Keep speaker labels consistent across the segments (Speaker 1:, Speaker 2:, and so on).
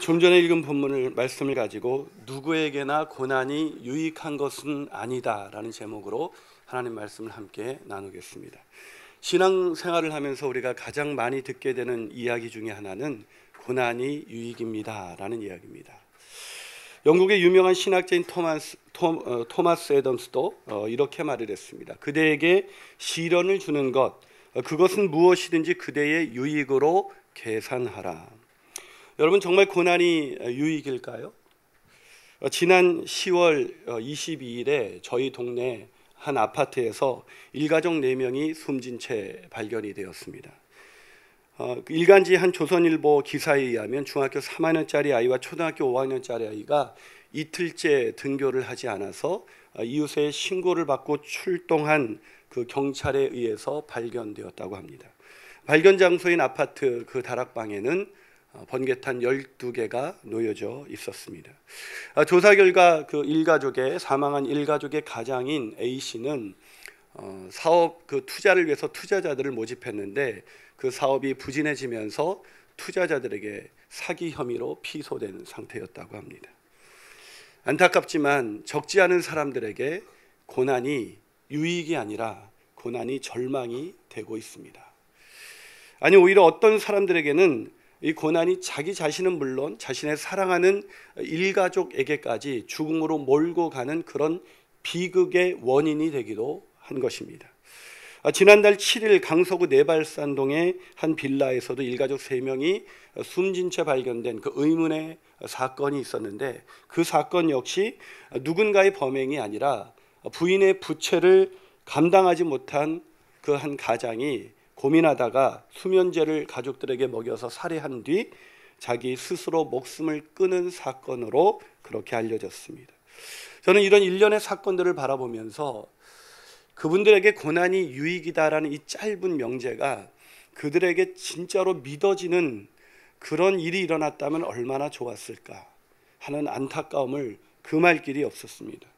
Speaker 1: 좀 전에 읽은 본문을 말씀을 가지고 누구에게나 고난이 유익한 것은 아니다라는 제목으로 하나님 말씀을 함께 나누겠습니다. 신앙생활을 하면서 우리가 가장 많이 듣게 되는 이야기 중에 하나는 고난이 유익입니다라는 이야기입니다. 영국의 유명한 신학자인 토마스 애덤스도 이렇게 말을 했습니다. 그대에게 시련을 주는 것, 그것은 무엇이든지 그대의 유익으로 계산하라. 여러분, 정말 고난이 유익일까요? 지난 10월 22일에 저희 동네 한 아파트에서 일가족 4명이 숨진 채 발견이 되었습니다. 일간지 한 조선일보 기사에 의하면 중학교 3학년짜리 아이와 초등학교 5학년짜리 아이가 이틀째 등교를 하지 않아서 이웃의 신고를 받고 출동한 그 경찰에 의해서 발견되었다고 합니다. 발견 장소인 아파트 그 다락방에는 번개탄 12개가 놓여져 있었습니다. 조사 결과 그 사망한 일가족의 가장인 A씨는 사업 투자를 위해서 투자자들을 모집했는데 그 사업이 부진해지면서 투자자들에게 사기 혐의로 피소된 상태였다고 합니다. 안타깝지만 적지 않은 사람들에게 고난이 유익이 아니라 고난이 절망이 되고 있습니다. 아니, 오히려 어떤 사람들에게는 이 고난이 자기 자신은 물론 자신의 사랑하는 일가족에게까지 죽음으로 몰고 가는 그런 비극의 원인이 되기도 한 것입니다. 지난달 7일 강서구 내발산동의 한 빌라에서도 일가족 3명이 숨진 채 발견된 그 의문의 사건이 있었는데, 그 사건 역시 누군가의 범행이 아니라 부인의 부채를 감당하지 못한 그 한 가장이 고민하다가 수면제를 가족들에게 먹여서 살해한 뒤 자기 스스로 목숨을 끊은 사건으로 그렇게 알려졌습니다. 저는 이런 일련의 사건들을 바라보면서 그분들에게 고난이 유익이다라는 이 짧은 명제가 그들에게 진짜로 믿어지는 그런 일이 일어났다면 얼마나 좋았을까 하는 안타까움을 금할 길이 없었습니다.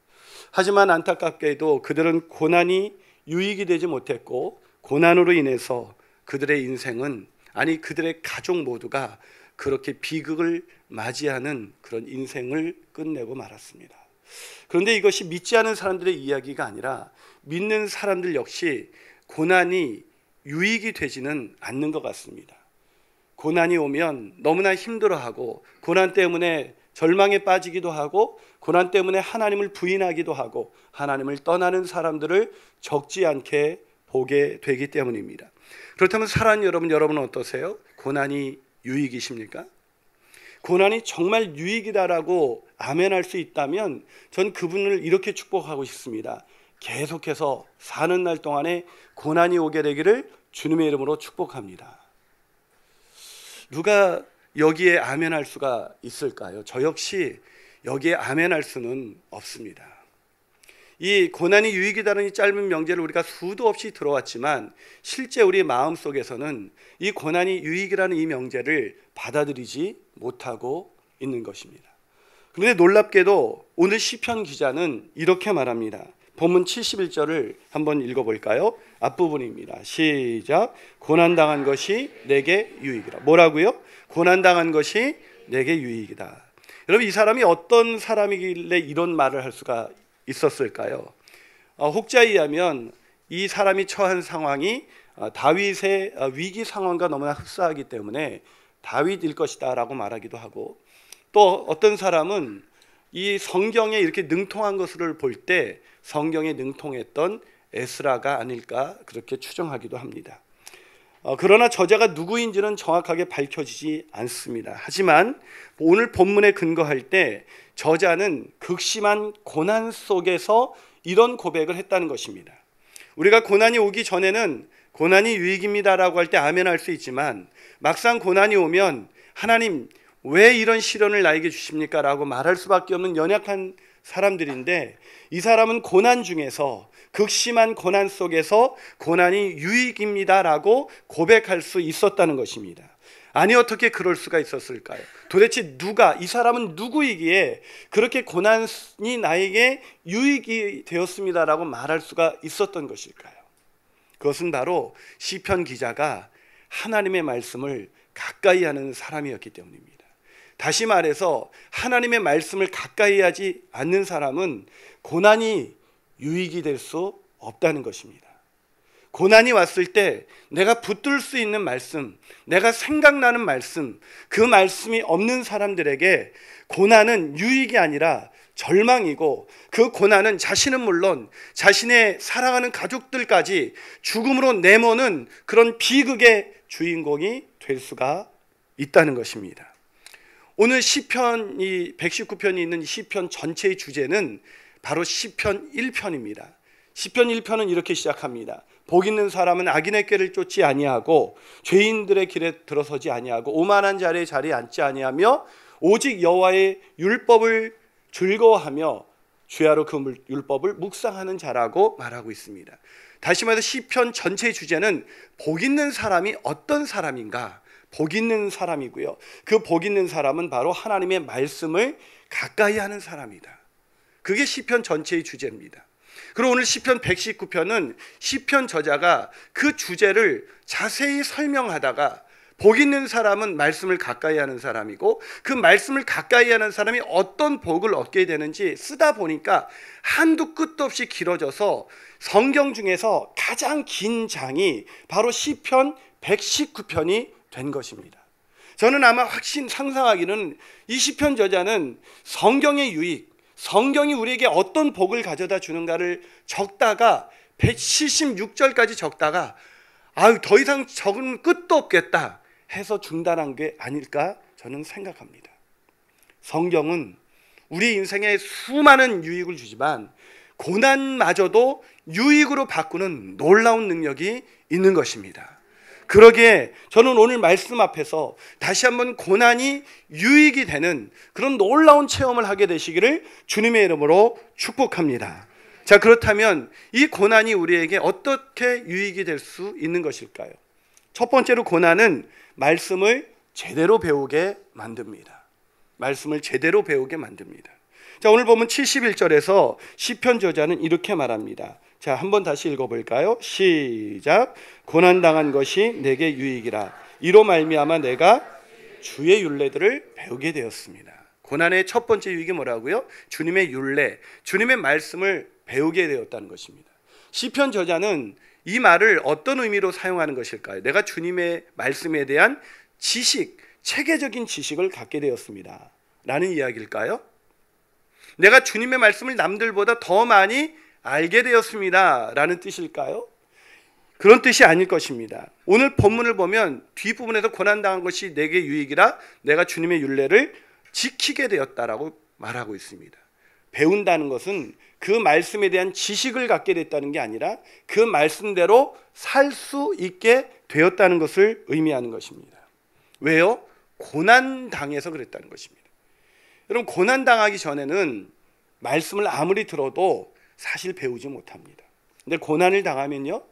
Speaker 1: 하지만 안타깝게도 그들은 고난이 유익이 되지 못했고, 고난으로 인해서 그들의 인생은, 아니 그들의 가족 모두가 그렇게 비극을 맞이하는 그런 인생을 끝내고 말았습니다. 그런데 이것이 믿지 않은 사람들의 이야기가 아니라 믿는 사람들 역시 고난이 유익이 되지는 않는 것 같습니다. 고난이 오면 너무나 힘들어하고, 고난 때문에 절망에 빠지기도 하고, 고난 때문에 하나님을 부인하기도 하고, 하나님을 떠나는 사람들을 적지 않게 보게 되기 때문입니다. 그렇다면 사랑하는 여러분은 어떠세요? 고난이 유익이십니까? 고난이 정말 유익이다라고 아멘할 수 있다면 전 그분을 이렇게 축복하고 싶습니다. 계속해서 사는 날 동안에 고난이 오게 되기를 주님의 이름으로 축복합니다. 누가 여기에 아멘할 수가 있을까요? 저 역시 여기에 아멘할 수는 없습니다. 이 고난이 유익이다는 이 짧은 명제를 우리가 수도 없이 들어왔지만 실제 우리 마음속에서는 이 고난이 유익이라는 이 명제를 받아들이지 못하고 있는 것입니다. 그런데 놀랍게도 오늘 시편 기자는 이렇게 말합니다. 본문 71절을 한번 읽어볼까요? 앞부분입니다. 시작. 고난당한 것이 내게 유익이라. 뭐라고요? 고난당한 것이 내게 유익이다. 여러분, 이 사람이 어떤 사람이길래 이런 말을 할 수가 있었을까요? 혹자에 의하면 이 사람이 처한 상황이 다윗의 위기 상황과 너무나 흡사하기 때문에 다윗일 것이다 라고 말하기도 하고, 또 어떤 사람은 이 성경에 이렇게 능통한 것을 볼 때 성경에 능통했던 에스라가 아닐까 그렇게 추정하기도 합니다. 그러나 저자가 누구인지는 정확하게 밝혀지지 않습니다. 하지만 오늘 본문에 근거할 때 저자는 극심한 고난 속에서 이런 고백을 했다는 것입니다. 우리가 고난이 오기 전에는 고난이 유익입니다라고 할 때 아멘할 수 있지만, 막상 고난이 오면 하나님 왜 이런 시련을 나에게 주십니까? 라고 말할 수밖에 없는 연약한 사람들인데, 이 사람은 고난 중에서, 극심한 고난 속에서 고난이 유익입니다라고 고백할 수 있었다는 것입니다. 아니, 어떻게 그럴 수가 있었을까요? 도대체 이 사람은 누구이기에 그렇게 고난이 나에게 유익이 되었습니다라고 말할 수가 있었던 것일까요? 그것은 바로 시편 기자가 하나님의 말씀을 가까이 하는 사람이었기 때문입니다. 다시 말해서 하나님의 말씀을 가까이 하지 않는 사람은 고난이 유익이 될 수 없다는 것입니다. 고난이 왔을 때 내가 붙들 수 있는 말씀, 내가 생각나는 말씀, 그 말씀이 없는 사람들에게 고난은 유익이 아니라 절망이고, 그 고난은 자신은 물론 자신의 사랑하는 가족들까지 죽음으로 내모는 그런 비극의 주인공이 될 수가 있다는 것입니다. 오늘 시편 119편이 있는 시편 전체의 주제는 바로 시편 1편입니다. 시편 1편은 이렇게 시작합니다. 복 있는 사람은 악인의 꾀를 쫓지 아니하고 죄인들의 길에 들어서지 아니하고 오만한 자리에 앉지 아니하며 오직 여호와의 율법을 즐거워하며 주야로 그 율법을 묵상하는 자라고 말하고 있습니다. 다시 말해서 시편 전체의 주제는 복 있는 사람이 어떤 사람인가? 복 있는 사람이고요. 그 복 있는 사람은 바로 하나님의 말씀을 가까이 하는 사람이다. 그게 시편 전체의 주제입니다. 그리고 오늘 시편 119편은 시편 저자가 그 주제를 자세히 설명하다가 복 있는 사람은 말씀을 가까이 하는 사람이고 그 말씀을 가까이 하는 사람이 어떤 복을 얻게 되는지 쓰다 보니까 한두 끝도 없이 길어져서 성경 중에서 가장 긴 장이 바로 시편 119편이 된 것입니다. 저는 아마 상상하기는 이 시편 저자는 성경의 유익, 성경이 우리에게 어떤 복을 가져다 주는가를 적다가 176절까지 적다가 더 이상 적으면 끝도 없겠다 해서 중단한 게 아닐까 저는 생각합니다. 성경은 우리 인생에 수많은 유익을 주지만 고난마저도 유익으로 바꾸는 놀라운 능력이 있는 것입니다. 그러기에 저는 오늘 말씀 앞에서 다시 한번 고난이 유익이 되는 그런 놀라운 체험을 하게 되시기를 주님의 이름으로 축복합니다. 자, 그렇다면 이 고난이 우리에게 어떻게 유익이 될 수 있는 것일까요? 첫 번째로 고난은 말씀을 제대로 배우게 만듭니다. 말씀을 제대로 배우게 만듭니다. 자, 오늘 보면 71절에서 시편 저자는 이렇게 말합니다. 자, 한번 다시 읽어볼까요? 시작. 고난당한 것이 내게 유익이라. 이로 말미암아 내가 주의 율례들을 배우게 되었습니다. 고난의 첫 번째 유익이 뭐라고요? 주님의 율례, 주님의 말씀을 배우게 되었다는 것입니다. 시편 저자는 이 말을 어떤 의미로 사용하는 것일까요? 내가 주님의 말씀에 대한 지식, 체계적인 지식을 갖게 되었습니다 라는 이야기일까요? 내가 주님의 말씀을 남들보다 더 많이 알게 되었습니다 라는 뜻일까요? 그런 뜻이 아닐 것입니다. 오늘 본문을 보면 뒷부분에서 고난당한 것이 내게 유익이라 내가 주님의 율례를 지키게 되었다라고 말하고 있습니다. 배운다는 것은 그 말씀에 대한 지식을 갖게 됐다는 게 아니라 그 말씀대로 살 수 있게 되었다는 것을 의미하는 것입니다. 왜요? 고난당해서 그랬다는 것입니다. 여러분, 고난당하기 전에는 말씀을 아무리 들어도 사실 배우지 못합니다. 근데 고난을 당하면요,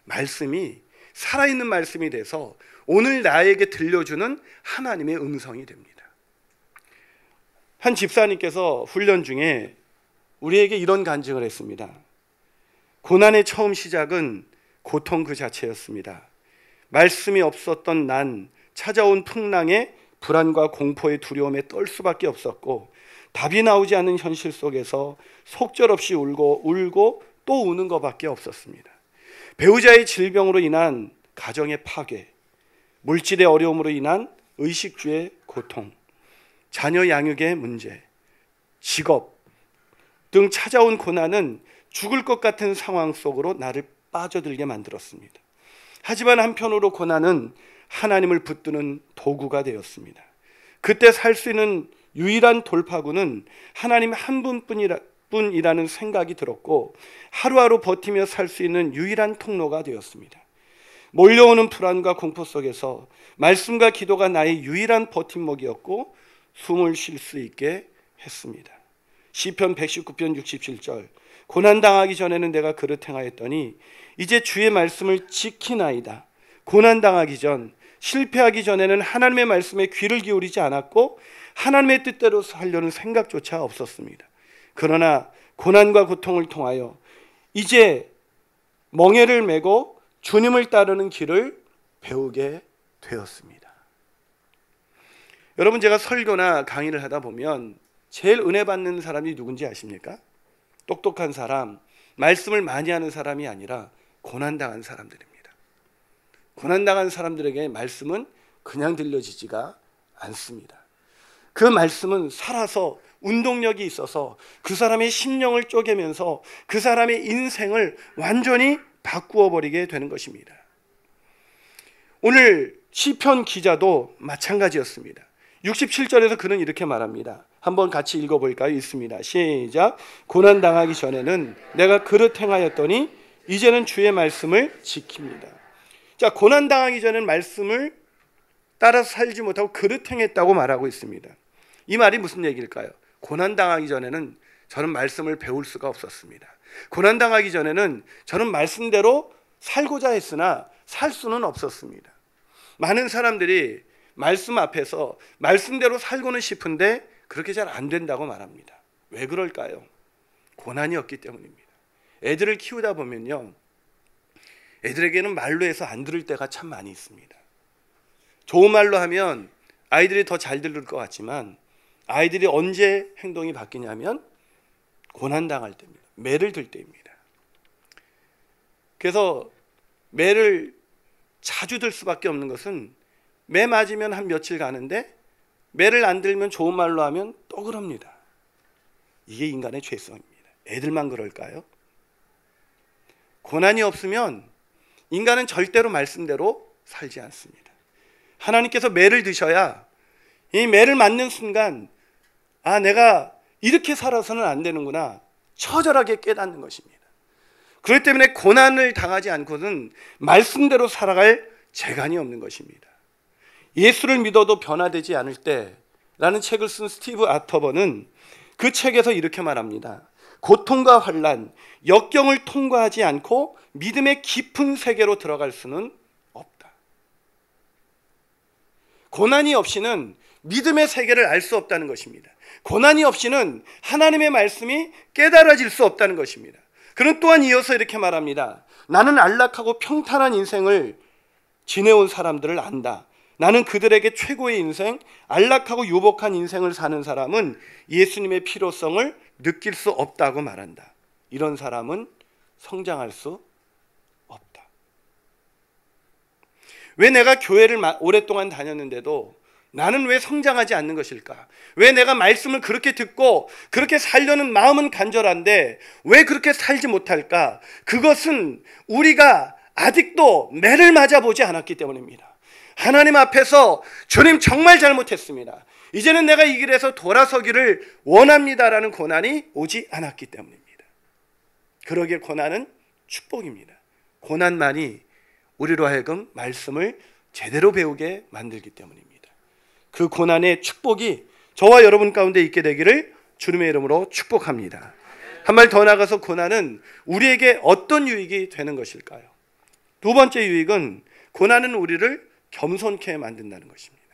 Speaker 1: 말씀이 살아있는 말씀이 돼서 오늘 나에게 들려주는 하나님의 음성이 됩니다. 한 집사님께서 훈련 중에 우리에게 이런 간증을 했습니다. 고난의 처음 시작은 고통 그 자체였습니다. 말씀이 없었던 난 찾아온 풍랑에 불안과 공포의 두려움에 떨 수밖에 없었고 답이 나오지 않는 현실 속에서 속절없이 울고 또 우는 것밖에 없었습니다. 배우자의 질병으로 인한 가정의 파괴, 물질의 어려움으로 인한 의식주의 고통, 자녀 양육의 문제, 직업 등 찾아온 고난은 죽을 것 같은 상황 속으로 나를 빠져들게 만들었습니다. 하지만 한편으로 고난은 하나님을 붙드는 도구가 되었습니다. 그때 살 수 있는 유일한 돌파구는 하나님 한 분뿐이라는 생각이 들었고 하루하루 버티며 살 수 있는 유일한 통로가 되었습니다. 몰려오는 불안과 공포 속에서 말씀과 기도가 나의 유일한 버팀목이었고 숨을 쉴 수 있게 했습니다. 시편 119편 67절 고난당하기 전에는 내가 그릇 행하였더니 이제 주의 말씀을 지키나이다. 고난당하기 전, 실패하기 전에는 하나님의 말씀에 귀를 기울이지 않았고 하나님의 뜻대로 살려는 생각조차 없었습니다. 그러나 고난과 고통을 통하여 이제 멍에를 메고 주님을 따르는 길을 배우게 되었습니다. 여러분, 제가 설교나 강의를 하다 보면 제일 은혜 받는 사람이 누군지 아십니까? 똑똑한 사람, 말씀을 많이 하는 사람이 아니라 고난당한 사람들입니다. 고난당한 사람들에게 말씀은 그냥 들려지지가 않습니다. 그 말씀은 살아서 운동력이 있어서 그 사람의 심령을 쪼개면서 그 사람의 인생을 완전히 바꾸어 버리게 되는 것입니다. 오늘 시편 기자도 마찬가지였습니다. 67절에서 그는 이렇게 말합니다. 한번 같이 읽어볼까요? 있습니다. 시작. 고난당하기 전에는 내가 그릇 행하였더니 이제는 주의 말씀을 지킵니다. 자, 고난당하기 전에는 말씀을 따라서 살지 못하고 그릇 행했다고 말하고 있습니다. 이 말이 무슨 얘기일까요? 고난당하기 전에는 저는 말씀을 배울 수가 없었습니다. 고난당하기 전에는 저는 말씀대로 살고자 했으나 살 수는 없었습니다. 많은 사람들이 말씀 앞에서 말씀대로 살고는 싶은데 그렇게 잘 안 된다고 말합니다. 왜 그럴까요? 고난이 없기 때문입니다. 애들을 키우다 보면요, 애들에게는 말로 해서 안 들을 때가 참 많이 있습니다. 좋은 말로 하면 아이들이 더 잘 들을 것 같지만 아이들이 언제 행동이 바뀌냐면 고난당할 때입니다. 매를 들 때입니다. 그래서 매를 자주 들 수밖에 없는 것은 매 맞으면 한 며칠 가는데 매를 안 들면 좋은 말로 하면 또 그럽니다. 이게 인간의 죄성입니다. 애들만 그럴까요? 고난이 없으면 인간은 절대로 말씀대로 살지 않습니다. 하나님께서 매를 드셔야 이 매를 맞는 순간 아, 내가 이렇게 살아서는 안 되는구나 처절하게 깨닫는 것입니다. 그렇기 때문에 고난을 당하지 않고는 말씀대로 살아갈 재간이 없는 것입니다. 예수를 믿어도 변화되지 않을 때라는 책을 쓴 스티브 아터버는 그 책에서 이렇게 말합니다. 고통과 환난, 역경을 통과하지 않고 믿음의 깊은 세계로 들어갈 수는 없다. 고난이 없이는 믿음의 세계를 알 수 없다는 것입니다. 고난이 없이는 하나님의 말씀이 깨달아질 수 없다는 것입니다. 그는 또한 이어서 이렇게 말합니다. 나는 안락하고 평탄한 인생을 지내온 사람들을 안다. 나는 그들에게 최고의 인생, 안락하고 유복한 인생을 사는 사람은 예수님의 필요성을 느낄 수 없다고 말한다. 이런 사람은 성장할 수 없다. 왜 내가 교회를 오랫동안 다녔는데도 나는 왜 성장하지 않는 것일까? 왜 내가 말씀을 그렇게 듣고 그렇게 살려는 마음은 간절한데 왜 그렇게 살지 못할까? 그것은 우리가 아직도 매를 맞아보지 않았기 때문입니다. 하나님 앞에서 주님 정말 잘못했습니다. 이제는 내가 이 길에서 돌아서기를 원합니다라는 고난이 오지 않았기 때문입니다. 그러기에 고난은 축복입니다. 고난만이 우리로 하여금 말씀을 제대로 배우게 만들기 때문입니다. 그 고난의 축복이 저와 여러분 가운데 있게 되기를 주님의 이름으로 축복합니다. 한 발 더 나가서 고난은 우리에게 어떤 유익이 되는 것일까요? 두 번째 유익은 고난은 우리를 겸손케 만든다는 것입니다.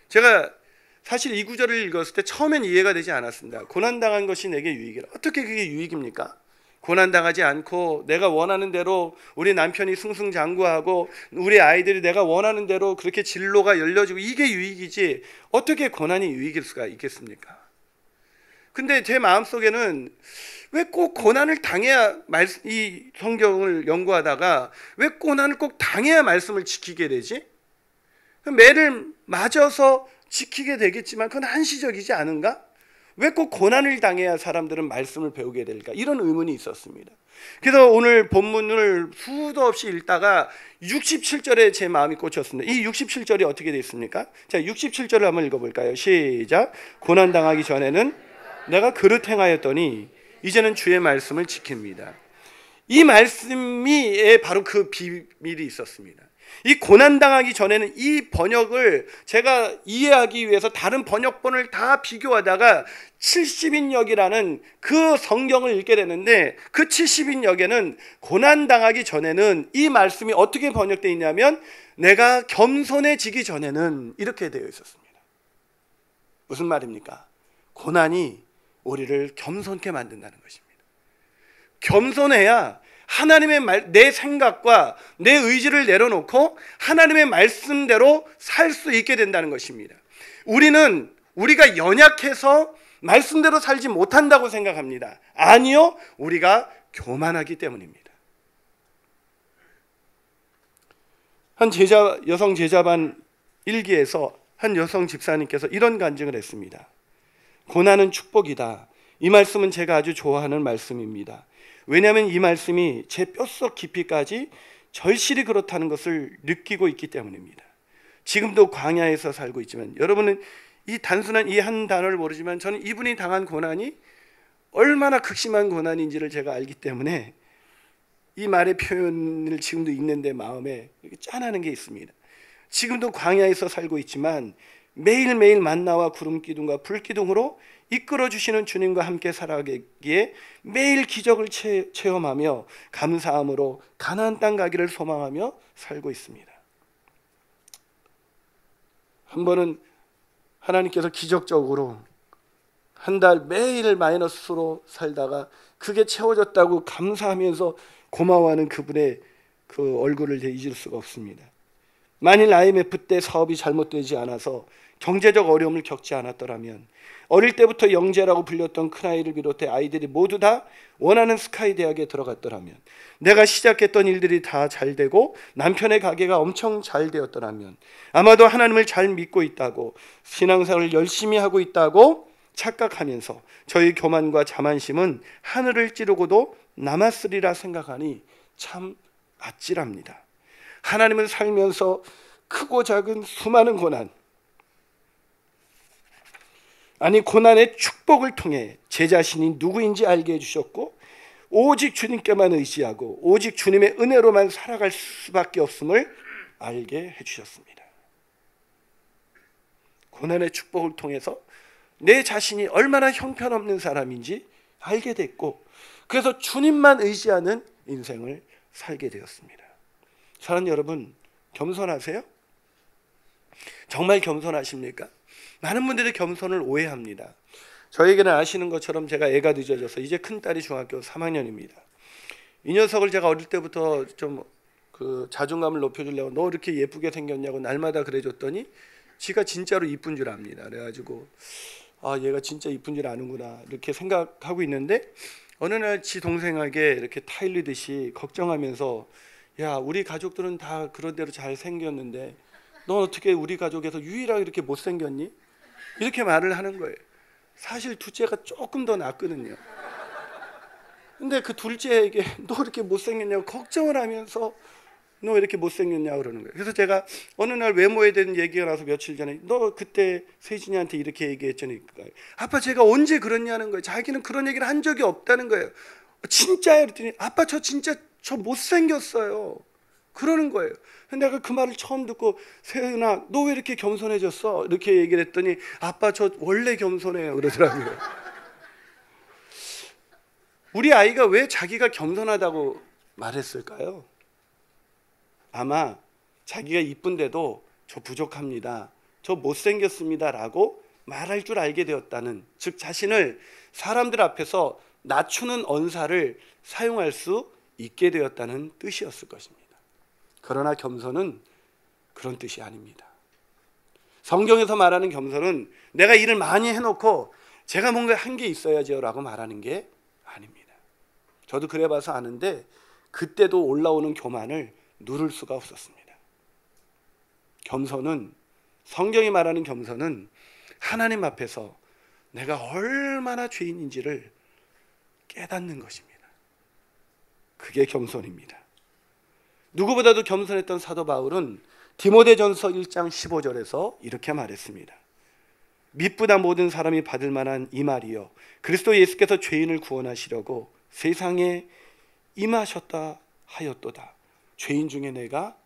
Speaker 1: 제가 사실 이 구절을 읽었을 때 처음엔 이해가 되지 않았습니다. 고난당한 것이 내게 유익이라. 어떻게 그게 유익입니까? 고난당하지 않고 내가 원하는 대로 우리 남편이 승승장구하고 우리 아이들이 내가 원하는 대로 그렇게 진로가 열려지고 이게 유익이지 어떻게 고난이 유익일 수가 있겠습니까? 근데 제 마음속에는 왜 꼭 고난을 당해야 이 성경을 연구하다가 왜 고난을 꼭 당해야 말씀을 지키게 되지? 매를 맞아서 지키게 되겠지만 그건 한시적이지 않은가? 왜 꼭 고난을 당해야 사람들은 말씀을 배우게 될까? 이런 의문이 있었습니다. 그래서 오늘 본문을 수도 없이 읽다가 67절에 제 마음이 꽂혔습니다. 이 67절이 어떻게 되어 있습니까? 자, 67절을 한번 읽어볼까요? 시작. 고난당하기 전에는 내가 그릇 행하였더니 이제는 주의 말씀을 지킵니다. 이 말씀이 바로 그 비밀이 있었습니다. 이 고난당하기 전에는 이 번역을 제가 이해하기 위해서 다른 번역본을 다 비교하다가 70인역이라는 그 성경을 읽게 되는데 그 70인역에는 고난당하기 전에는 이 말씀이 어떻게 번역되어 있냐면 내가 겸손해지기 전에는 이렇게 되어 있었습니다. 무슨 말입니까? 고난이 우리를 겸손케 만든다는 것입니다. 겸손해야 하나님의 내 생각과 내 의지를 내려놓고 하나님의 말씀대로 살 수 있게 된다는 것입니다. 우리는 우리가 연약해서 말씀대로 살지 못한다고 생각합니다. 아니요, 우리가 교만하기 때문입니다. 한 여성 제자반 일기에서 한 여성 집사님께서 이런 간증을 했습니다. 고난은 축복이다. 이 말씀은 제가 아주 좋아하는 말씀입니다. 왜냐하면 이 말씀이 제 뼛속 깊이까지 절실히 그렇다는 것을 느끼고 있기 때문입니다. 지금도 광야에서 살고 있지만 여러분은 이 단순한 이 한 단어를 모르지만 저는 이분이 당한 고난이 얼마나 극심한 고난인지를 제가 알기 때문에 이 말의 표현을 지금도 읽는데 마음에 짠하는 게 있습니다. 지금도 광야에서 살고 있지만 매일매일 만나와 구름 기둥과 불 기둥으로 이끌어 주시는 주님과 함께 살아가기에 매일 기적을 체험하며 감사함으로 가나안 땅 가기를 소망하며 살고 있습니다. 한 번은 하나님께서 기적적으로 한 달 매일 마이너스로 살다가 그게 채워졌다고 감사하면서 고마워하는 그분의 그 얼굴을 잊을 수가 없습니다. 만일 IMF 때 사업이 잘못되지 않아서 경제적 어려움을 겪지 않았더라면, 어릴 때부터 영재라고 불렸던 큰아이를 비롯해 아이들이 모두 다 원하는 스카이 대학에 들어갔더라면, 내가 시작했던 일들이 다 잘 되고 남편의 가게가 엄청 잘 되었더라면, 아마도 하나님을 잘 믿고 있다고, 신앙생활을 열심히 하고 있다고 착각하면서 저희 교만과 자만심은 하늘을 찌르고도 남았으리라 생각하니 참 아찔합니다. 하나님은 살면서 크고 작은 수많은 고난, 아니 고난의 축복을 통해 제 자신이 누구인지 알게 해주셨고, 오직 주님께만 의지하고 오직 주님의 은혜로만 살아갈 수밖에 없음을 알게 해주셨습니다. 고난의 축복을 통해서 내 자신이 얼마나 형편없는 사람인지 알게 됐고, 그래서 주님만 의지하는 인생을 살게 되었습니다. 사랑하는 여러분, 겸손하세요? 정말 겸손하십니까? 많은 분들이 겸손을 오해합니다. 저에게는 아시는 것처럼 제가 애가 늦어져서 이제 큰딸이 중학교 3학년입니다. 이 녀석을 제가 어릴 때부터 좀 그 자존감을 높여주려고 너 이렇게 예쁘게 생겼냐고 날마다 그래줬더니 지가 진짜로 이쁜 줄 압니다. 그래가지고 아, 얘가 진짜 이쁜 줄 아는구나 이렇게 생각하고 있는데, 어느 날 지 동생에게 이렇게 타일리듯이 걱정하면서, 야, 우리 가족들은 다 그런 대로 잘 생겼는데 넌 어떻게 우리 가족에서 유일하게 이렇게 못생겼니? 이렇게 말을 하는 거예요. 사실 둘째가 조금 더 낫거든요. 근데 그 둘째에게 너 이렇게 못생겼냐고 걱정을 하면서 너 왜 이렇게 못생겼냐고 그러는 거예요. 그래서 제가 어느 날 외모에 대한 얘기가 나서 며칠 전에 너 그때 세진이한테 이렇게 얘기했잖아요. 아빠 제가 언제 그랬냐는 거예요. 자기는 그런 얘기를 한 적이 없다는 거예요. 진짜요? 그랬더니 아빠 저 진짜 저 못생겼어요. 그러는 거예요. 근데 내가 그 말을 처음 듣고 세은아 너 왜 이렇게 겸손해졌어? 이렇게 얘기를 했더니 아빠 저 원래 겸손해요 그러더라고요. 우리 아이가 왜 자기가 겸손하다고 말했을까요? 아마 자기가 이쁜데도 저 부족합니다, 저 못생겼습니다 라고 말할 줄 알게 되었다는, 즉 자신을 사람들 앞에서 낮추는 언사를 사용할 수 있게 되었다는 뜻이었을 것입니다. 그러나 겸손은 그런 뜻이 아닙니다. 성경에서 말하는 겸손은 내가 일을 많이 해놓고 제가 뭔가 한 게 있어야죠 라고 말하는 게 아닙니다. 저도 그래 봐서 아는데 그때도 올라오는 교만을 누를 수가 없었습니다. 겸손은, 성경이 말하는 겸손은 하나님 앞에서 내가 얼마나 죄인인지를 깨닫는 것입니다. 그게 겸손입니다. 누구보다도 겸손했던 사도 바울은 디모데전서 1장 15절에서 이렇게 말했습니다. 믿보다 모든 사람이 받을 만한 이 말이요 그리스도 예수께서 죄인을 구원하시려고 세상에 임하셨다 하였도다. 죄인 중에 내가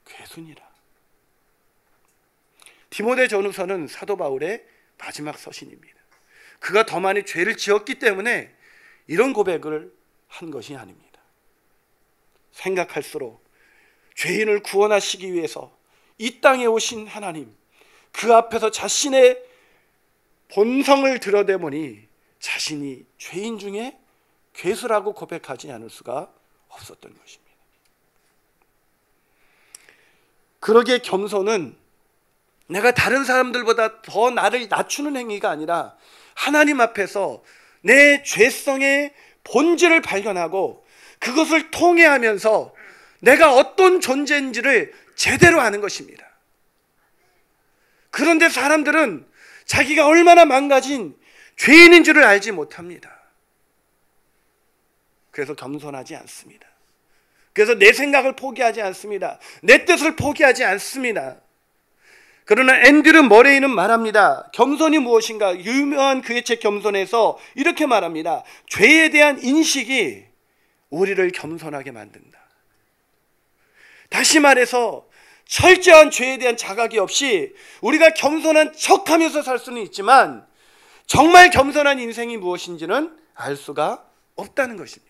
Speaker 1: 괴순이라. 디모데전후서는 사도 바울의 마지막 서신입니다. 그가 더 많이 죄를 지었기 때문에 이런 고백을 한 것이 아닙니다. 생각할수록 죄인을 구원하시기 위해서 이 땅에 오신 하나님, 그 앞에서 자신의 본성을 드러내보니 자신이 죄인 중에 괴수라고 고백하지 않을 수가 없었던 것입니다. 그러기에 겸손은 내가 다른 사람들보다 더 나를 낮추는 행위가 아니라 하나님 앞에서 내 죄성의 본질을 발견하고 그것을 통회하면서 내가 어떤 존재인지를 제대로 아는 것입니다. 그런데 사람들은 자기가 얼마나 망가진 죄인인 줄을 알지 못합니다. 그래서 겸손하지 않습니다. 그래서 내 생각을 포기하지 않습니다. 내 뜻을 포기하지 않습니다. 그러나 앤드류 머레이는 말합니다. 겸손이 무엇인가? 유명한 그의 책 겸손에서 이렇게 말합니다. 죄에 대한 인식이 우리를 겸손하게 만든다. 다시 말해서 철저한 죄에 대한 자각이 없이 우리가 겸손한 척하면서 살 수는 있지만 정말 겸손한 인생이 무엇인지는 알 수가 없다는 것입니다.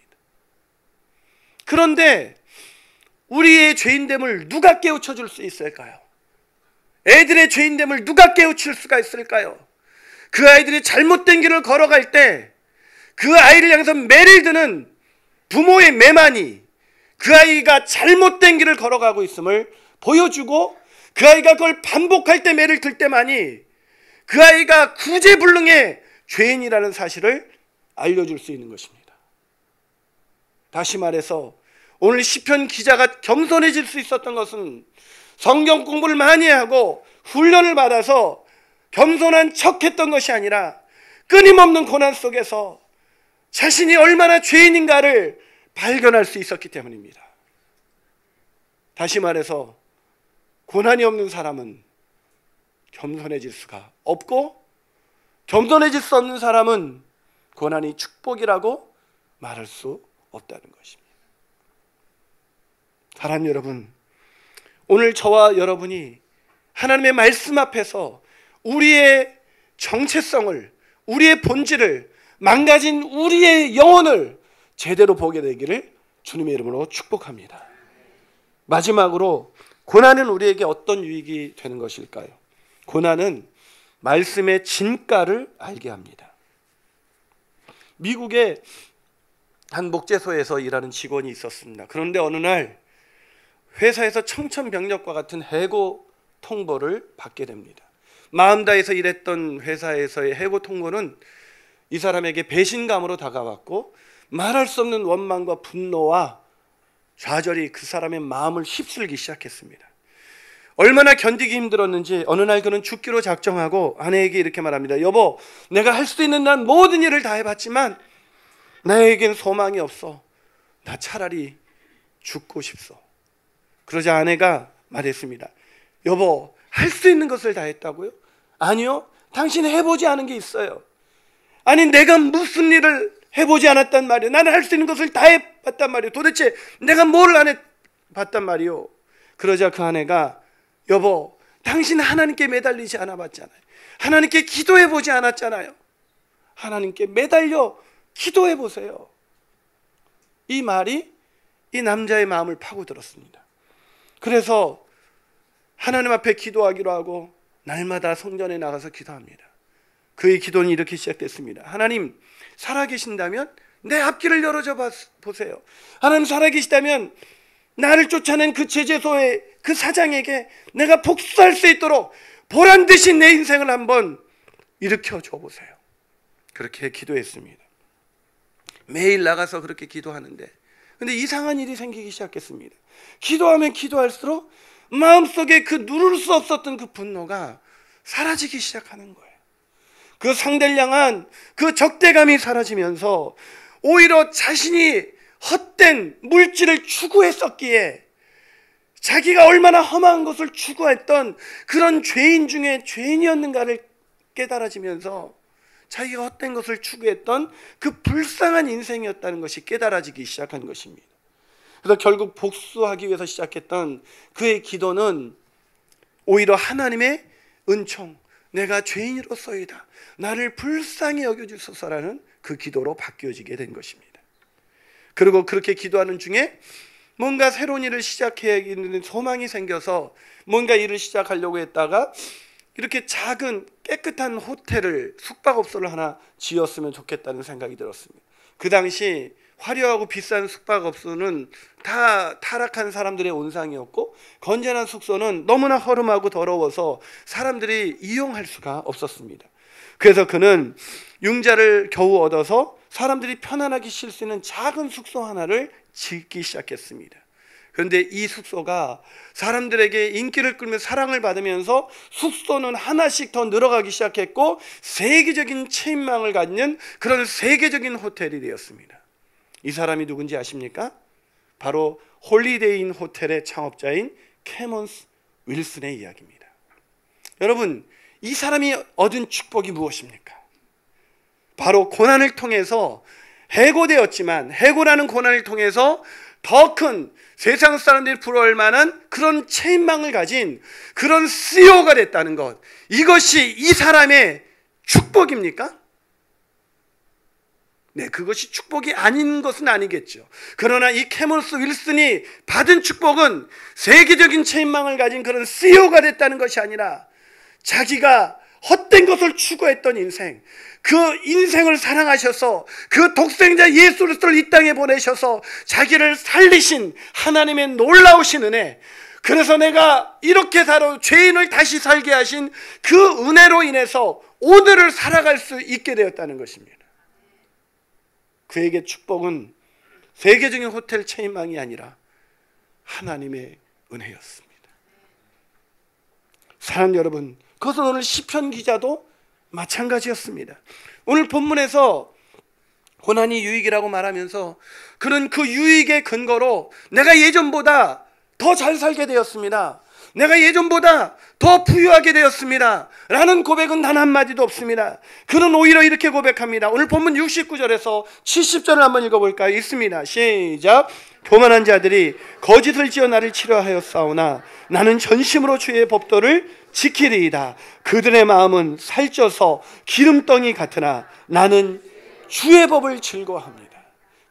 Speaker 1: 그런데 우리의 죄인됨을 누가 깨우쳐 줄 수 있을까요? 애들의 죄인됨을 누가 깨우칠 수가 있을까요? 그 아이들이 잘못된 길을 걸어갈 때 그 아이를 향해서 매를 드는 부모의 매만이 그 아이가 잘못된 길을 걸어가고 있음을 보여주고 그 아이가 그걸 반복할 때 매를 들 때만이 그 아이가 구제불능의 죄인이라는 사실을 알려줄 수 있는 것입니다. 다시 말해서 오늘 시편 기자가 겸손해질 수 있었던 것은 성경 공부를 많이 하고 훈련을 받아서 겸손한 척했던 것이 아니라 끊임없는 고난 속에서 자신이 얼마나 죄인인가를 발견할 수 있었기 때문입니다. 다시 말해서 고난이 없는 사람은 겸손해질 수가 없고 겸손해질 수 없는 사람은 고난이 축복이라고 말할 수 없다는 것입니다. 사랑하는 여러분, 오늘 저와 여러분이 하나님의 말씀 앞에서 우리의 정체성을, 우리의 본질을, 망가진 우리의 영혼을 제대로 보게 되기를 주님의 이름으로 축복합니다. 마지막으로 고난은 우리에게 어떤 유익이 되는 것일까요? 고난은 말씀의 진가를 알게 합니다. 미국의 한 목재소에서 일하는 직원이 있었습니다. 그런데 어느 날 회사에서 청천벽력과 같은 해고 통보를 받게 됩니다. 마음 다해서 일했던 회사에서의 해고 통보는 이 사람에게 배신감으로 다가왔고 말할 수 없는 원망과 분노와 좌절이 그 사람의 마음을 휩쓸기 시작했습니다. 얼마나 견디기 힘들었는지 어느 날 그는 죽기로 작정하고 아내에게 이렇게 말합니다. 여보, 내가 할 수 있는 난 모든 일을 다 해봤지만 나에겐 소망이 없어. 나 차라리 죽고 싶소. 그러자 아내가 말했습니다. 여보, 할 수 있는 것을 다 했다고요? 아니요, 당신 해보지 않은 게 있어요. 아니, 내가 무슨 일을 해보지 않았단 말이에요. 나는 할 수 있는 것을 다 해봤단 말이에요. 도대체 내가 뭘 안 해봤단 말이에요. 그러자 그 아내가 여보, 당신 하나님께 매달리지 않아 봤잖아요. 하나님께 기도해 보지 않았잖아요. 하나님께 매달려 기도해 보세요. 이 말이 이 남자의 마음을 파고들었습니다. 그래서 하나님 앞에 기도하기로 하고 날마다 성전에 나가서 기도합니다. 그의 기도는 이렇게 시작됐습니다. 하나님, 살아계신다면 내 앞길을 열어줘 보세요. 하나님, 살아계시다면 나를 쫓아낸 그 제재소의 그 사장에게 내가 복수할 수 있도록 보란듯이 내 인생을 한번 일으켜줘 보세요. 그렇게 기도했습니다. 매일 나가서 그렇게 기도하는데 근데 이상한 일이 생기기 시작했습니다. 기도하면 기도할수록 마음속에 그 누를 수 없었던 그 분노가 사라지기 시작하는 거예요. 그 상대를 향한 그 적대감이 사라지면서 오히려 자신이 헛된 물질을 추구했었기에 자기가 얼마나 험한 것을 추구했던 그런 죄인 중에 죄인이었는가를 깨달아지면서 자기가 헛된 것을 추구했던 그 불쌍한 인생이었다는 것이 깨달아지기 시작한 것입니다. 그래서 결국 복수하기 위해서 시작했던 그의 기도는 오히려 하나님의 은총, 내가 죄인으로서이다, 나를 불쌍히 여겨주소서라는 그 기도로 바뀌어지게 된 것입니다. 그리고 그렇게 기도하는 중에 뭔가 새로운 일을 시작해야겠는 소망이 생겨서 뭔가 일을 시작하려고 했다가 이렇게 작은 깨끗한 호텔을, 숙박업소를 하나 지었으면 좋겠다는 생각이 들었습니다. 그 당시 화려하고 비싼 숙박업소는 다 타락한 사람들의 온상이었고, 건전한 숙소는 너무나 허름하고 더러워서 사람들이 이용할 수가 없었습니다. 그래서 그는 융자를 겨우 얻어서 사람들이 편안하게 쉴 수 있는 작은 숙소 하나를 짓기 시작했습니다. 그런데 이 숙소가 사람들에게 인기를 끌며 사랑을 받으면서 숙소는 하나씩 더 늘어가기 시작했고, 세계적인 체인망을 갖는 그런 세계적인 호텔이 되었습니다. 이 사람이 누군지 아십니까? 바로 홀리데이인 호텔의 창업자인 캐먼스 윌슨의 이야기입니다. 여러분, 이 사람이 얻은 축복이 무엇입니까? 바로 고난을 통해서 해고되었지만, 해고라는 고난을 통해서 더 큰 세상 사람들이 부러울 만한 그런 체인망을 가진 그런 CEO가 됐다는 것, 이것이 이 사람의 축복입니까? 네, 그것이 축복이 아닌 것은 아니겠죠. 그러나 이 캐먼스 윌슨이 받은 축복은 세계적인 체인망을 가진 그런 CEO가 됐다는 것이 아니라, 자기가 헛된 것을 추구했던 인생, 그 인생을 사랑하셔서 그 독생자 예수 그리스도를 이 땅에 보내셔서 자기를 살리신 하나님의 놀라우신 은혜, 그래서 내가 이렇게 살아 죄인을 다시 살게 하신 그 은혜로 인해서 오늘을 살아갈 수 있게 되었다는 것입니다. 그에게 축복은 세계적인 호텔 체인망이 아니라 하나님의 은혜였습니다. 사랑하는 여러분, 그것은 오늘 시편 기자도 마찬가지였습니다. 오늘 본문에서 고난이 유익이라고 말하면서 그는 그 유익의 근거로 내가 예전보다 더 잘 살게 되었습니다, 내가 예전보다 더 부유하게 되었습니다 라는 고백은 단 한마디도 없습니다. 그는 오히려 이렇게 고백합니다. 오늘 본문 69절에서 70절을 한번 읽어볼까요? 있습니다. 시작. 교만한 자들이 거짓을 지어 나를 치료하였사오나 나는 전심으로 주의 법도를 지키리이다. 그들의 마음은 살쪄서 기름덩이 같으나 나는 주의 법을 즐거워합니다.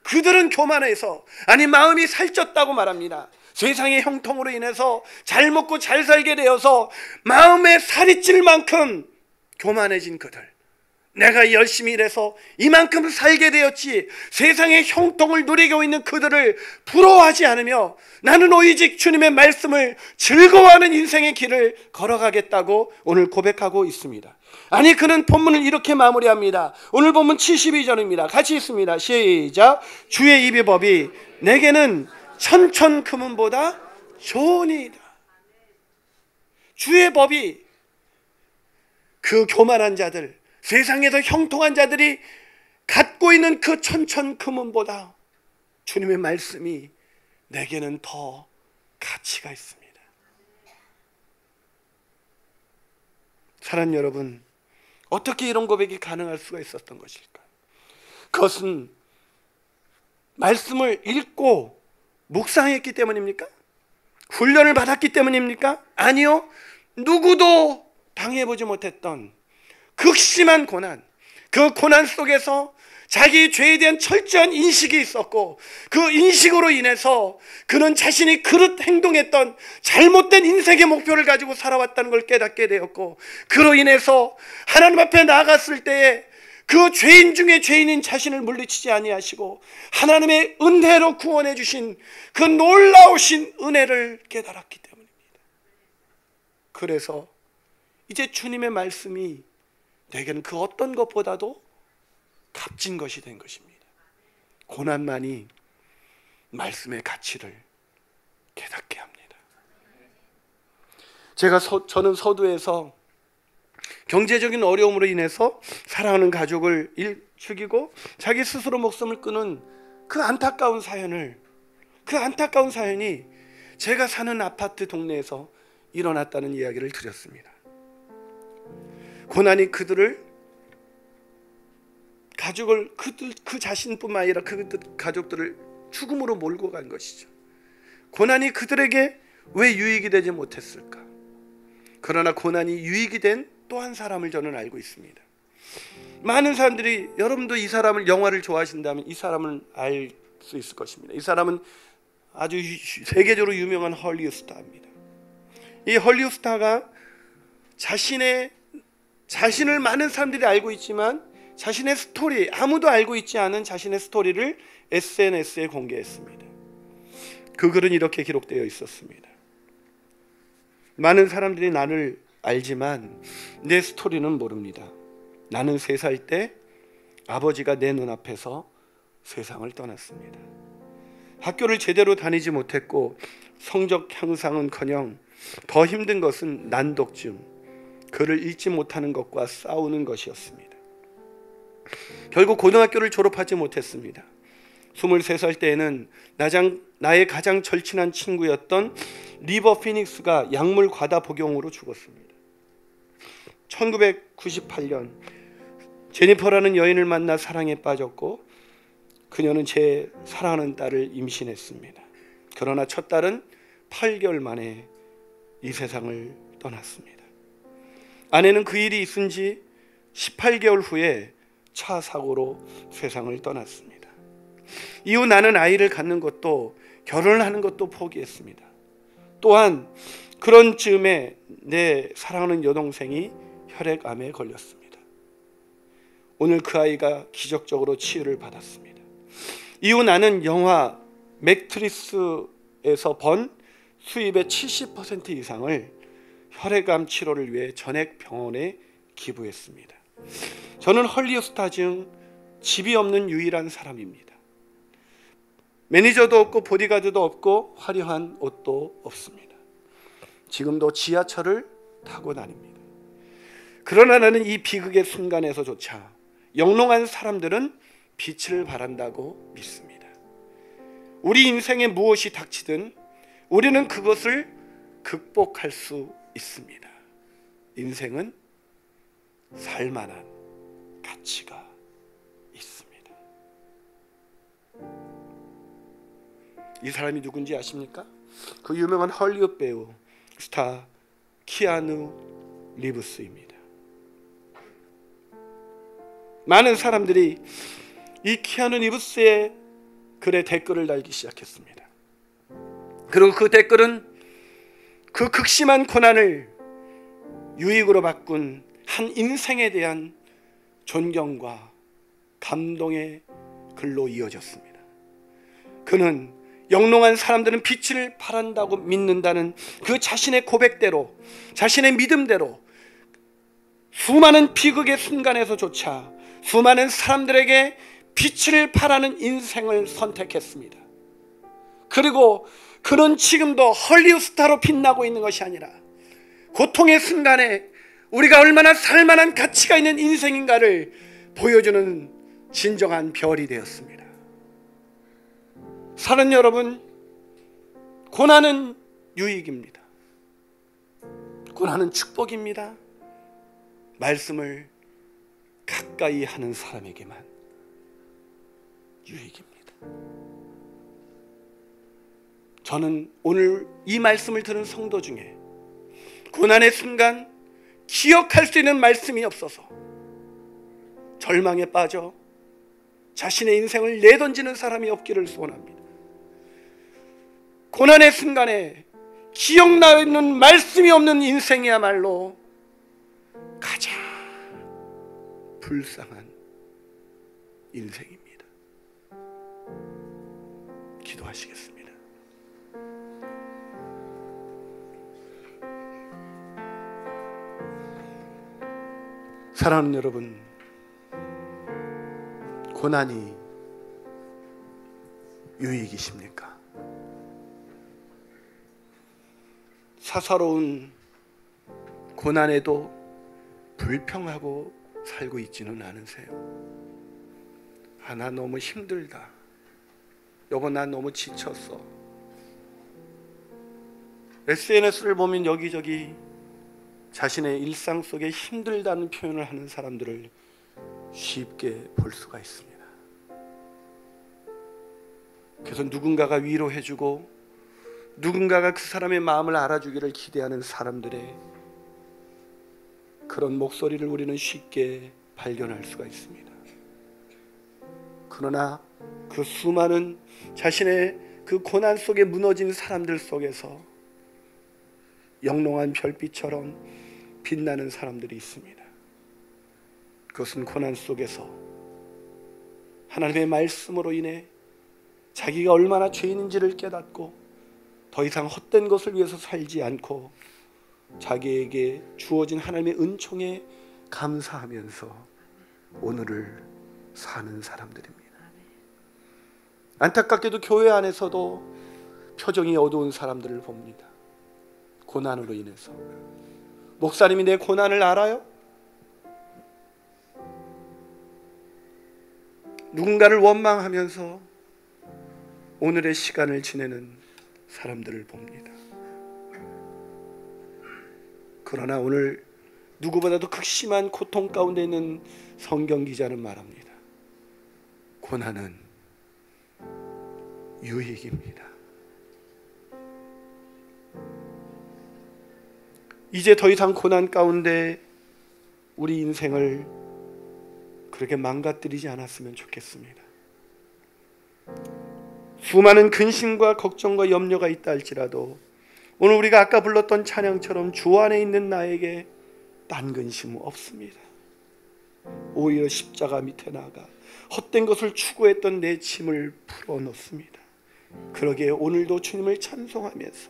Speaker 1: 그들은 교만해서, 아니 마음이 살쪘다고 말합니다. 세상의 형통으로 인해서 잘 먹고 잘 살게 되어서 마음에 살이 찔 만큼 교만해진 그들, 내가 열심히 일해서 이만큼 살게 되었지, 세상의 형통을 누리고 있는 그들을 부러워하지 않으며 나는 오직 주님의 말씀을 즐거워하는 인생의 길을 걸어가겠다고 오늘 고백하고 있습니다. 아니, 그는 본문을 이렇게 마무리합니다. 오늘 본문 72절입니다. 같이 읽습니다. 시작. 주의 입의 법이 내게는 천천 금은보다 좋으니이다. 주의 법이 그 교만한 자들, 세상에서 형통한 자들이 갖고 있는 그 천천 금은보다 주님의 말씀이 내게는 더 가치가 있습니다. 사랑하는 여러분, 어떻게 이런 고백이 가능할 수가 있었던 것일까? 그것은 말씀을 읽고 묵상했기 때문입니까? 훈련을 받았기 때문입니까? 아니요. 누구도 당해보지 못했던 극심한 고난, 그 고난 속에서 자기 죄에 대한 철저한 인식이 있었고, 그 인식으로 인해서 그는 자신이 그릇 행동했던 잘못된 인생의 목표를 가지고 살아왔다는 걸 깨닫게 되었고, 그로 인해서 하나님 앞에 나아갔을 때에 그 죄인 중에 죄인인 자신을 물리치지 아니하시고 하나님의 은혜로 구원해 주신 그 놀라우신 은혜를 깨달았기 때문입니다. 그래서 이제 주님의 말씀이 내게는 그 어떤 것보다도 값진 것이 된 것입니다. 고난만이 말씀의 가치를 깨닫게 합니다. 저는 서두에서 경제적인 어려움으로 인해서 사랑하는 가족을 죽이고 자기 스스로 목숨을 끊은 그 안타까운 사연이 제가 사는 아파트 동네에서 일어났다는 이야기를 드렸습니다. 고난이 그 자신뿐만 아니라 그 가족들을 죽음으로 몰고 간 것이죠. 고난이 그들에게 왜 유익이 되지 못했을까? 그러나 고난이 유익이 된 또 한 사람을 저는 알고 있습니다. 많은 사람들이, 여러분도 이 사람을, 영화를 좋아하신다면 이 사람을 알 수 있을 것입니다. 이 사람은 아주 세계적으로 유명한 헐리우드 스타입니다. 이 헐리우드 스타가 자신을 많은 사람들이 알고 있지만 자신의 스토리, 아무도 알고 있지 않은 자신의 스토리를 SNS에 공개했습니다. 그 글은 이렇게 기록되어 있었습니다. 많은 사람들이 나를 알지만 내 스토리는 모릅니다. 나는 3살 때 아버지가 내 눈앞에서 세상을 떠났습니다. 학교를 제대로 다니지 못했고 성적 향상은커녕 더 힘든 것은 난독증, 글을 읽지 못하는 것과 싸우는 것이었습니다. 결국 고등학교를 졸업하지 못했습니다. 23살 때에는 나의 가장 절친한 친구였던 리버 피닉스가 약물 과다 복용으로 죽었습니다. 1998년 제니퍼라는 여인을 만나 사랑에 빠졌고 그녀는 제 사랑하는 딸을 임신했습니다. 그러나 첫 딸은 8개월 만에 이 세상을 떠났습니다. 아내는 그 일이 있은 지 18개월 후에 차 사고로 세상을 떠났습니다. 이후 나는 아이를 갖는 것도 결혼을 하는 것도 포기했습니다. 또한 그런 즈음에 내 사랑하는 여동생이 혈액암에 걸렸습니다. 오늘 그 아이가 기적적으로 치유를 받았습니다. 이후 나는 영화 매트리스에서 번 수입의 70% 이상을 혈액암 치료를 위해 전액 병원에 기부했습니다. 저는 헐리우드 스타 중 집이 없는 유일한 사람입니다. 매니저도 없고 보디가드도 없고 화려한 옷도 없습니다. 지금도 지하철을 타고 다닙니다. 그러나 나는 이 비극의 순간에서조차 영롱한 사람들은 빛을 발한다고 믿습니다. 우리 인생에 무엇이 닥치든 우리는 그것을 극복할 수 있습니다. 인생은 살만한 가치가 있습니다. 이 사람이 누군지 아십니까? 그 유명한 헐리우드 배우 스타 키아누 리브스입니다. 많은 사람들이 이 키아누 리브스의 글에 댓글을 달기 시작했습니다. 그리고 그 댓글은 그 극심한 고난을 유익으로 바꾼 한 인생에 대한 존경과 감동의 글로 이어졌습니다. 그는 영롱한 사람들은 빛을 발한다고 믿는다는 그 자신의 고백대로, 자신의 믿음대로 수많은 비극의 순간에서조차 수많은 사람들에게 빛을 발하는 인생을 선택했습니다. 그리고 그는 지금도 헐리우드 스타로 빛나고 있는 것이 아니라 고통의 순간에 우리가 얼마나 살만한 가치가 있는 인생인가를 보여주는 진정한 별이 되었습니다. 사는 여러분, 고난은 유익입니다. 고난은 축복입니다. 말씀을 가까이 하는 사람에게만 유익입니다. 저는 오늘 이 말씀을 들은 성도 중에 고난의 순간 기억할 수 있는 말씀이 없어서 절망에 빠져 자신의 인생을 내던지는 사람이 없기를 소원합니다. 고난의 순간에 기억나는 말씀이 없는 인생이야말로 가장 불쌍한 인생입니다. 기도하시겠습니다. 사랑하는 여러분, 고난이 유익이십니까? 사사로운 고난에도 불평하고 살고 있지는 않으세요? 나 너무 힘들다. 여보, 나 너무 지쳤어. SNS를 보면 여기저기 자신의 일상 속에 힘들다는 표현을 하는 사람들을 쉽게 볼 수가 있습니다. 그래서 누군가가 위로해주고 누군가가 그 사람의 마음을 알아주기를 기대하는 사람들의 그런 목소리를 우리는 쉽게 발견할 수가 있습니다. 그러나 그 수많은 자신의 그 고난 속에 무너진 사람들 속에서 영롱한 별빛처럼 빛나는 사람들이 있습니다. 그것은 고난 속에서 하나님의 말씀으로 인해 자기가 얼마나 죄인인지를 깨닫고 더 이상 헛된 것을 위해서 살지 않고 자기에게 주어진 하나님의 은총에 감사하면서 오늘을 사는 사람들입니다. 안타깝게도 교회 안에서도 표정이 어두운 사람들을 봅니다. 고난으로 인해서. 목사님이 내 고난을 알아요? 누군가를 원망하면서 오늘의 시간을 지내는 사람들을 봅니다. 그러나 오늘 누구보다도 극심한 고통 가운데 있는 성경 기자는 말합니다. 고난은 유익입니다. 이제 더 이상 고난 가운데 우리 인생을 그렇게 망가뜨리지 않았으면 좋겠습니다. 수많은 근심과 걱정과 염려가 있다 할지라도 오늘 우리가 아까 불렀던 찬양처럼 주 안에 있는 나에게 딴 근심 없습니다. 오히려 십자가 밑에 나가 헛된 것을 추구했던 내 짐을 풀어놓습니다. 그러기에 오늘도 주님을 찬송하면서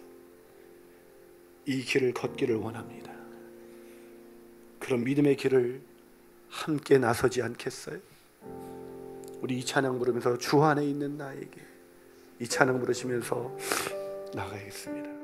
Speaker 1: 이 길을 걷기를 원합니다. 그런 믿음의 길을 함께 나서지 않겠어요? 우리 이 찬양 부르면서 주 안에 있는 나에게 이 찬양 부르시면서 나가겠습니다.